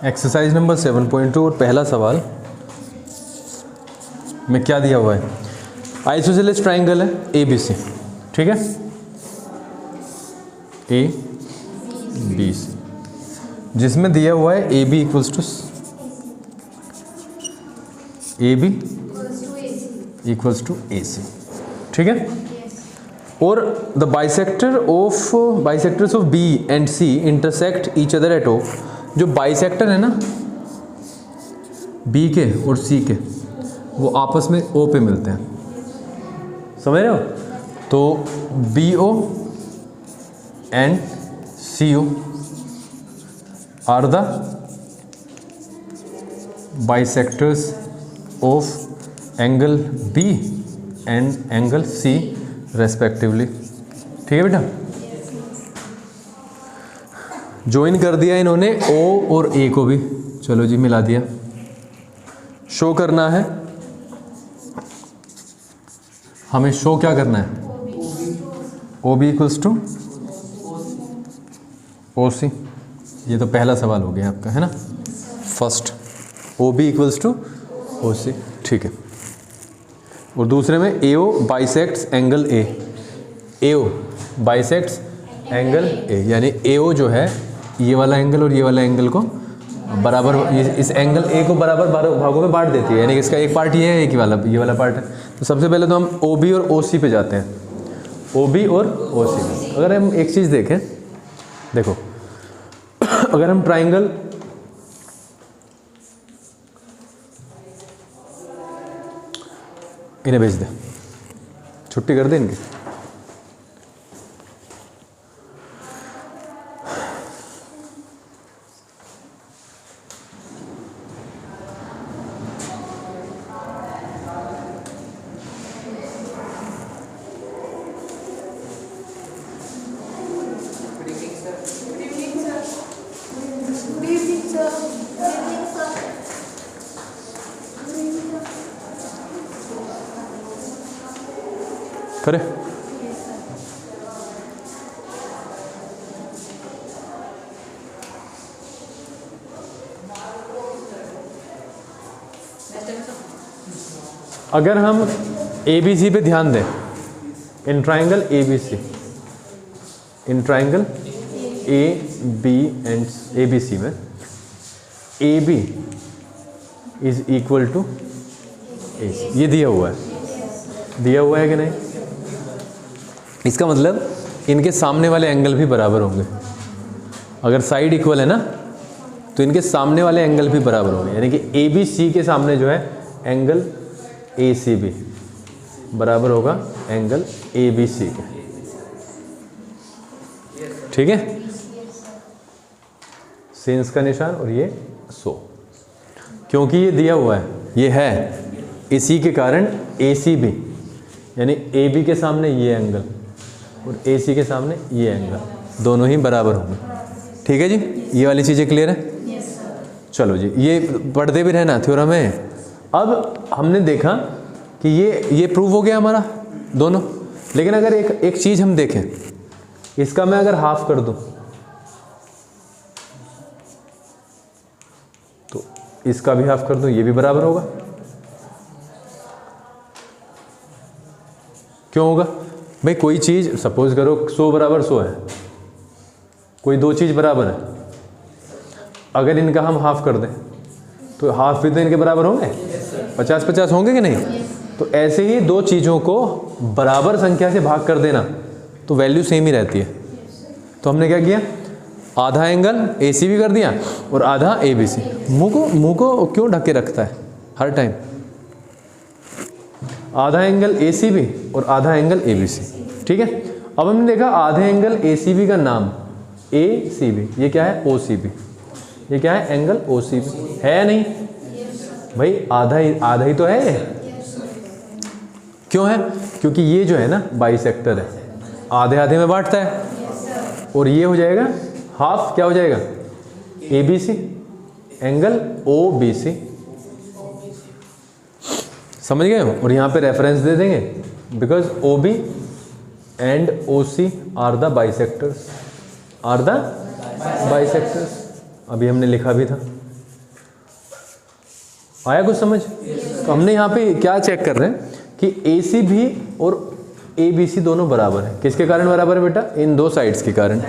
Exercise number 7.2 और पहला सवाल में क्या दिया हुआ है? आइसोसेलेस ट्राइंगल है ABC, ठीक है, ABC, जिसमें दिया हुआ है AB इक्वल्स टू AC, ठीक है, और the bisectors of B and C intersect each other at O। जो बाइसेक्टर है ना B के और C के, वो आपस में O पे मिलते हैं, समझ रहे हो? तो BO and CO are the bisectors of angle B and angle C respectively, ठीक है बेटा। ज्वाइन कर दिया इन्होंने O और A को भी, चलो जी मिला दिया। शो करना है हमें, शो क्या करना है? OB equals to OC। ये तो पहला सवाल हो गया आपका, है ना, first, OB equals to OC, ठीक है। और दूसरे में AO bisects angle A, AO bisects angle A, यानी AO जो है ये वाला एंगल और ये वाला एंगल को बराबर, इस एंगल A को बराबर भागों में बांट देती है, यानी इसका एक पार्ट ये है, एक ही वाला ये वाला पार्ट है। तो सबसे पहले तो हम OB और OC पे जाते हैं, OB और OC। अगर हम एक चीज़ देखें, देखो अगर हम ट्राइंगल इन्हें भेज दें, छुट्टी कर दें इनकी, करे अगर हम ABC पे ध्यान दें, in triangle ABC, in triangle AB and ABC में AB is equal to AC, ये दिया हुआ है कि नहीं? इसका मतलब इनके सामने वाले एंगल भी बराबर होंगे। अगर साइड इक्वल है ना तो इनके सामने वाले एंगल भी बराबर होंगे, यानी कि ABC के सामने जो है एंगल ACB बराबर होगा एंगल ABC के, ठीक है, सेंस का निशान और ये सो, क्योंकि ये दिया हुआ है, ये है, इसी के कारण ACB यानी AB के सामने ये एंगल और AC के सामने ये एंगल दोनों ही बराबर होंगे, ठीक है जी। ये वाली चीज़ें क्लियर है? yes, चलो जी, ये पढ़ते भी रहना थ्योरम है। अब हमने देखा कि ये प्रूव हो गया हमारा दोनों, लेकिन अगर एक चीज़ हम देखें, इसका मैं अगर हाफ कर दूं तो इसका भी हाफ कर दूं, ये भी बराबर होगा। क्यों होगा भाई? कोई चीज़ सपोज करो 100 बराबर 100 है, कोई दो चीज़ बराबर है, अगर इनका हम हाफ कर दें तो हाफ भी तो इनके बराबर होंगे, 50-50 होंगे कि नहीं? तो ऐसे ही दो चीज़ों को बराबर संख्या से भाग कर देना तो वैल्यू सेम ही रहती है। तो हमने क्या किया, आधा एंगल ACB कर दिया और आधा ABC। मुंह को क्यों ढके रखता है हर टाइम? आधा एंगल ACB और आधा एंगल ABC, ठीक है। अब हमने देखा आधे एंगल ACB का नाम ACB, ये क्या है? OCB, ये क्या है? एंगल OCB है या नहीं भाई? आधा ही तो है ये। क्यों है? क्योंकि ये जो है ना बाइसेक्टर है, आधे आधे में बांटता है, और ये हो जाएगा हाफ, क्या हो जाएगा, A B C, angle O B C, समझ गए हो। और यहाँ पे रेफरेंस दे देंगे, because O B and O C are the bisectors, are the bisectors. अभी हमने लिखा भी था, आया कुछ समझ। तो हमने यहाँ पे क्या चेक कर रहे हैं कि ए सी भी और ए बी सी दोनों बराबर है। किसके कारण बराबर है बेटा, इन दो साइड्स के कारण,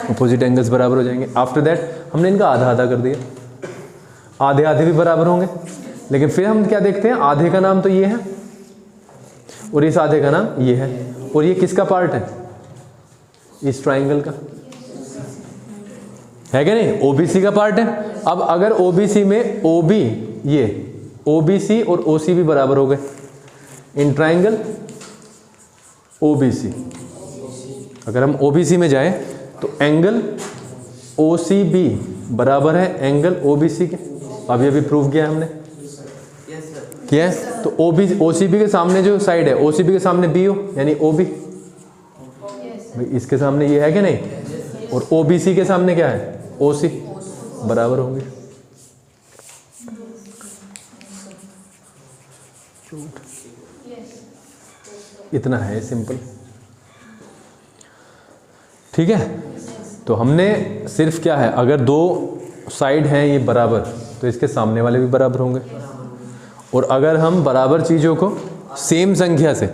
अपोजिट एंगल्स बराबर हो जाएंगे। आफ्टर दैट हमने इनका आधा आधा कर दिया, आधे आधे भी बराबर होंगे, लेकिन फिर हम क्या देखते हैं, आधे का नाम तो ये है और इस आधे का नाम ये है, और ये किसका पार्ट है, इस ट्राइंगल का है क्या नहीं, ओबीसी का पार्ट है। अब अगर ओबीसी में ओबी, ये ओबीसी और ओसी भी बराबर हो गए, इन ट्राइंगल ओबीसी, अगर हम ओबीसी में जाएं तो एंगल ओसीबी बराबर है एंगल ओबीसी के। अभी अभी प्रूव किया है हमने, किया है। तो ओसीबी के सामने जो साइड है, ओसीबी के सामने बी हो, यानी ओबी, इसके सामने ये है कि नहीं, और ओबीसी के सामने क्या है, ओसी, बराबर होंगे। इतना है सिंपल, ठीक है। तो हमने सिर्फ क्या है, अगर दो साइड हैं ये बराबर, तो इसके सामने वाले भी बराबर होंगे, और अगर हम बराबर चीज़ों को सेम संख्या से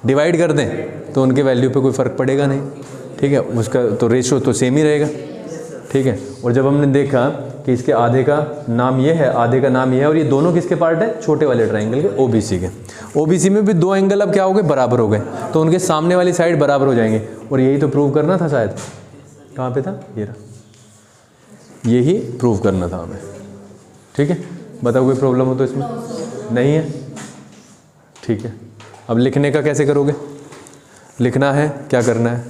डिवाइड कर दें तो उनके वैल्यू पे कोई फ़र्क पड़ेगा नहीं, ठीक है, उसका तो रेशो तो सेम ही रहेगा, ठीक है। और जब हमने देखा कि इसके आधे का नाम ये है, आधे का नाम ये है, और ये दोनों किसके पार्ट है, छोटे वाले ट्राइंगल के, ओबीसी के। ओबीसी में भी दो एंगल अब क्या हो गए, बराबर हो गए, तो उनके सामने वाली साइड बराबर हो जाएंगे। और यही तो प्रूव करना था शायद, कहाँ पे था, ये रहा, यही प्रूव करना था हमें, ठीक है। बताओ कोई प्रॉब्लम हो तो इसमें, नहीं है, ठीक है। अब लिखने का कैसे करोगे, लिखना है, क्या करना है,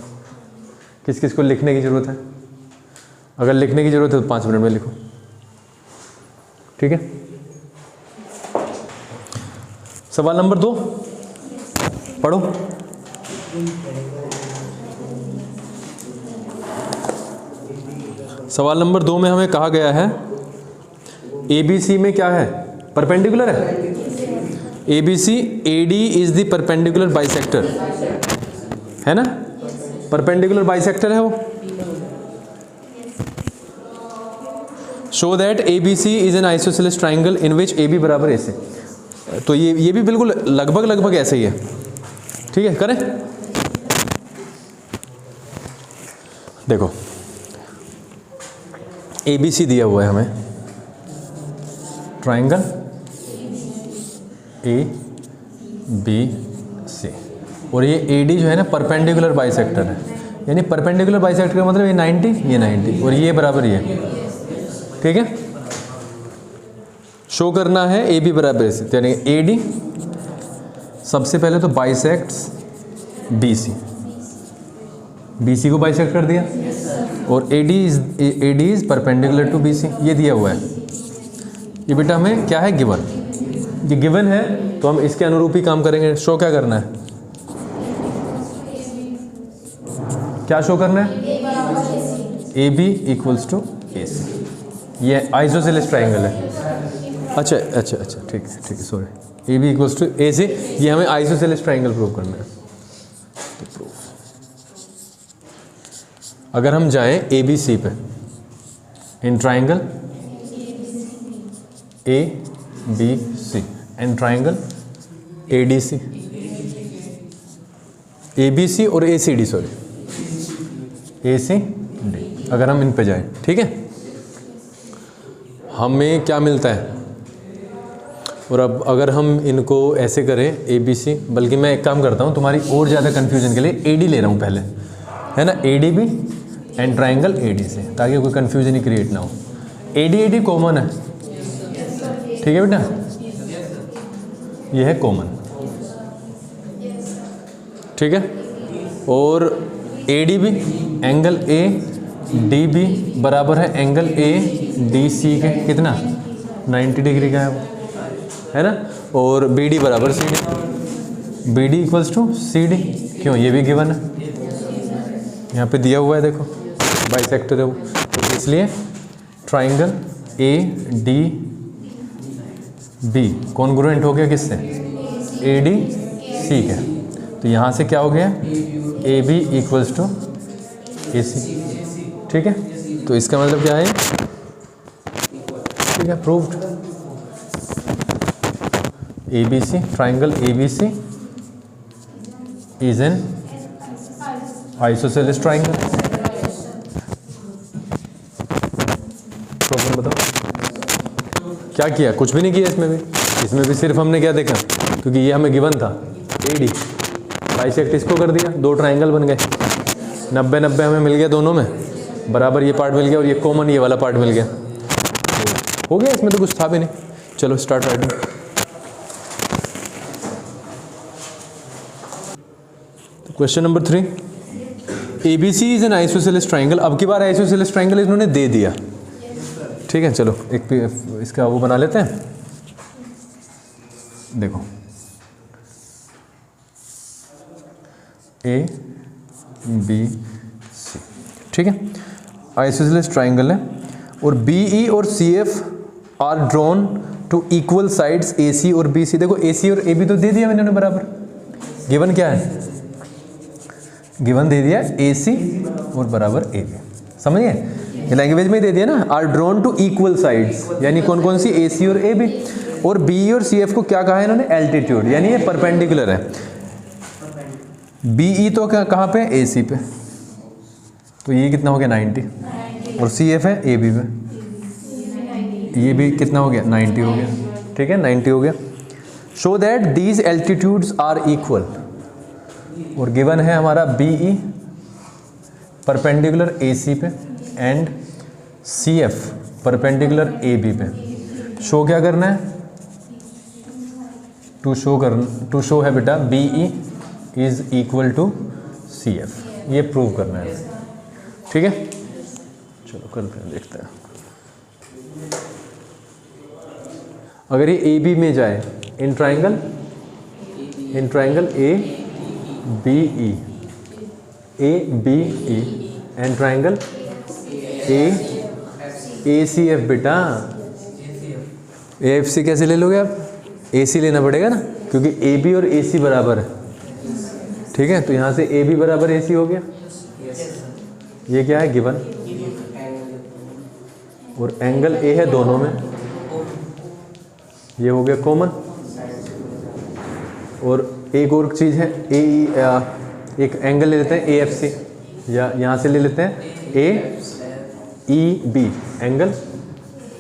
किस किस को लिखने की ज़रूरत है, अगर लिखने की ज़रूरत है तो 5 मिनट में लिखो, ठीक है। सवाल नंबर 2 पढ़ो। सवाल नंबर 2 में हमें कहा गया है ABC में क्या है, परपेंडिकुलर है। ABC AD is the perpendicular bisector, है ना, परपेंडिकुलर बाइसेक्टर है वो। Show that ABC is an isosceles triangle in which AB बराबर AC। तो ये भी बिल्कुल लगभग ऐसे ही है, ठीक है। करें, देखो ABC दिया हुआ है हमें, ट्राइंगल ABC, और ये AD जो है ना परपेंडिकुलर बाइसेक्टर है, यानी परपेंडिकुलर बाइसेक्टर का मतलब ये 90, ये 90, और ये बराबर ये, ठीक है। शो करना है AB बराबर AC, यानी AD सबसे पहले तो बाइसेक्ट्स BC को बाइसेक्ट कर दिया, और AD is perpendicular to BC, ये दिया हुआ है। ये बेटा हमें क्या है, गिवन, ये गिवन है, तो हम इसके अनुरूप ही काम करेंगे। शो क्या करना है, क्या शो करना है, AB इक्वल्स टू AC, ये आइसोसेलेस ट्राइंगल है। अच्छा, ठीक है, sorry, AB equals to AC, ये हमें आइसोसेलेस ट्राइंगल प्रूव करना है। तो अगर हम जाएं ABC पे, इन triangle ABC and triangle ADC, ABC और ACD, सॉरी ACD, अगर हम इन पे जाएं, ठीक है, हमें क्या मिलता है। और अब अगर हम इनको ऐसे करें ABC, बल्कि मैं एक काम करता हूँ तुम्हारी और ज़्यादा कन्फ्यूजन के लिए AD ले रहा हूँ पहले, है ना, ADB एंड ट्राइंगल ADC, ताकि कोई कन्फ्यूजन ही क्रिएट ना हो। AD कॉमन है, ठीक है बेटा, ये है कॉमन, ठीक है। और ADB एंगल ADB बराबर है एंगल ADC के, कितना, 90 डिग्री का है वो, है ना। और BD बराबर CD, BD equals to CD, क्यों, ये भी गिवन है, यहाँ पे दिया हुआ है देखो, बाइसेक्टर है वो, तो इसलिए triangle A D B congruent हो गया किससे, ए डी सी के। तो यहाँ से क्या हो गया, A B equals to A C. ठीक है, तो इसका मतलब क्या है, ठीक है, proved. A B C, triangle A B C is an isosceles triangle. Problem बताओ, क्या किया, कुछ भी नहीं किया इसमें भी सिर्फ हमने क्या देखा, क्योंकि ये हमें गिवन था ए डी, बाइसेक्ट इसको कर दिया, दो ट्राइंगल बन गए, 90-90 हमें मिल गया, दोनों में बराबर ये पार्ट मिल गया और ये कॉमन ये वाला पार्ट मिल गया, हो गया, इसमें तो कुछ था भी नहीं। चलो start writing. Question number 3, ABC is an isosceles triangle. अब की बार आइसोसेलेस ट्राइंगल इन्होंने दे दिया, ठीक है। चलो एक इसका वो बना लेते हैं, देखो A B C, ठीक है, आइसोसेलेस ट्राइंगल है और BE और CF are drawn to equal sides AC और BC। देखो AC और AB तो दे दिया मैंने बराबर, गिवन क्या है, गिवन दे दिया AC और बराबर AB, समझिए, ये लैंग्वेज में ही दे दिया ना, are drawn to equal sides, यानी कौन कौन सी, AC और AB। और BE और CF को क्या कहा है इन्होंने, एल्टीट्यूड, यानी ये परपेंडिकुलर है। BE तो कहाँ पे, AC पे, तो ये कितना हो गया 90, और CF है AB पे, ये भी कितना हो गया 90 हो गया, ठीक है, 90 हो गया। Show that these altitudes are equal, और गिवन है हमारा BE परपेंडिकुलर AC पे एंड CF परपेंडिकुलर AB पे। शो क्या करना है, टू शो है बेटा BE is equal to CF, ये प्रूव करना है, ठीक है। चलो करते हैं, देखते हैं। अगर ये AB में जाए, in triangle ABE and triangle ACF, बेटा AFC कैसे ले लोगे आप, AC लेना पड़ेगा ना, क्योंकि AB और AC बराबर है, ठीक है। तो यहाँ से AB बराबर AC हो गया, ये क्या है गिवन, और एंगल A है दोनों में, ये हो गया कॉमन। और एक और चीज़ है एक एंगल ले लेते हैं AFC, या यहाँ से ले लेते हैं AEB, एंगल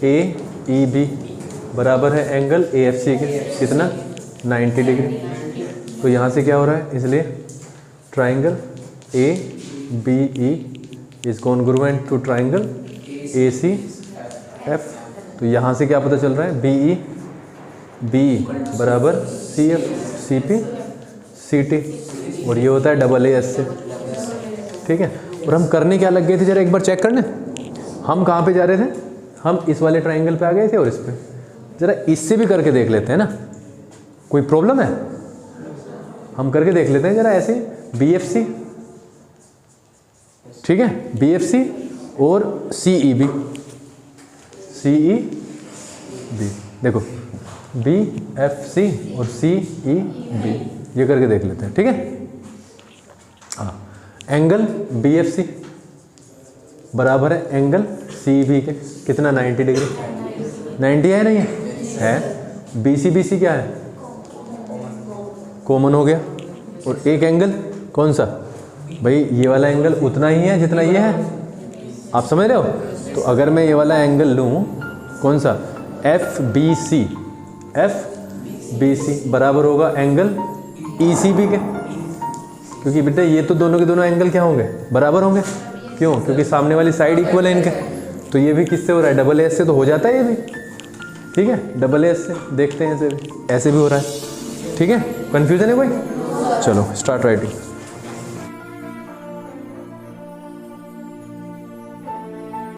AEB बराबर है एंगल AFC के, कितना 90 डिग्री। तो यहाँ से क्या हो रहा है, इसलिए triangle ABE is congruent to triangle ACF। तो यहाँ से क्या पता चल रहा है, BE बराबर CF CP CT, और ये होता है AAS से, ठीक है। और हम करने क्या लग गए थे, जरा एक बार चेक करने, हम कहाँ पे जा रहे थे, हम इस वाले ट्राइंगल पे आ गए थे, और इस पे जरा इससे भी करके देख लेते हैं ना, कोई प्रॉब्लम है, हम करके देख लेते हैं जरा ऐसे, BFC, ठीक है, BFC और CEB, देखो BFC और CEB, ये करके देख लेते हैं, ठीक है। हाँ, एंगल BFC बराबर है एंगल CEB के, कितना 90 डिग्री, 90 है नहीं है, BC क्या है, कॉमन हो गया। और एक एंगल कौन सा, भाई ये वाला एंगल उतना ही है जितना ये है, आप समझ रहे हो। तो अगर मैं ये वाला एंगल लूँ, कौन सा, FBC बराबर होगा एंगल ECB के, क्योंकि बेटा ये तो दोनों के दोनों एंगल क्या होंगे, बराबर होंगे, क्यों, क्योंकि सामने वाली साइड इक्वल है इनके। तो ये भी किससे हो रहा है, AAS से तो हो जाता है ये भी, ठीक है, AAS से देखते हैं, ऐसे भी हो रहा है, ठीक है। कंफ्यूजन है कोई, चलो स्टार्ट राइटिंग।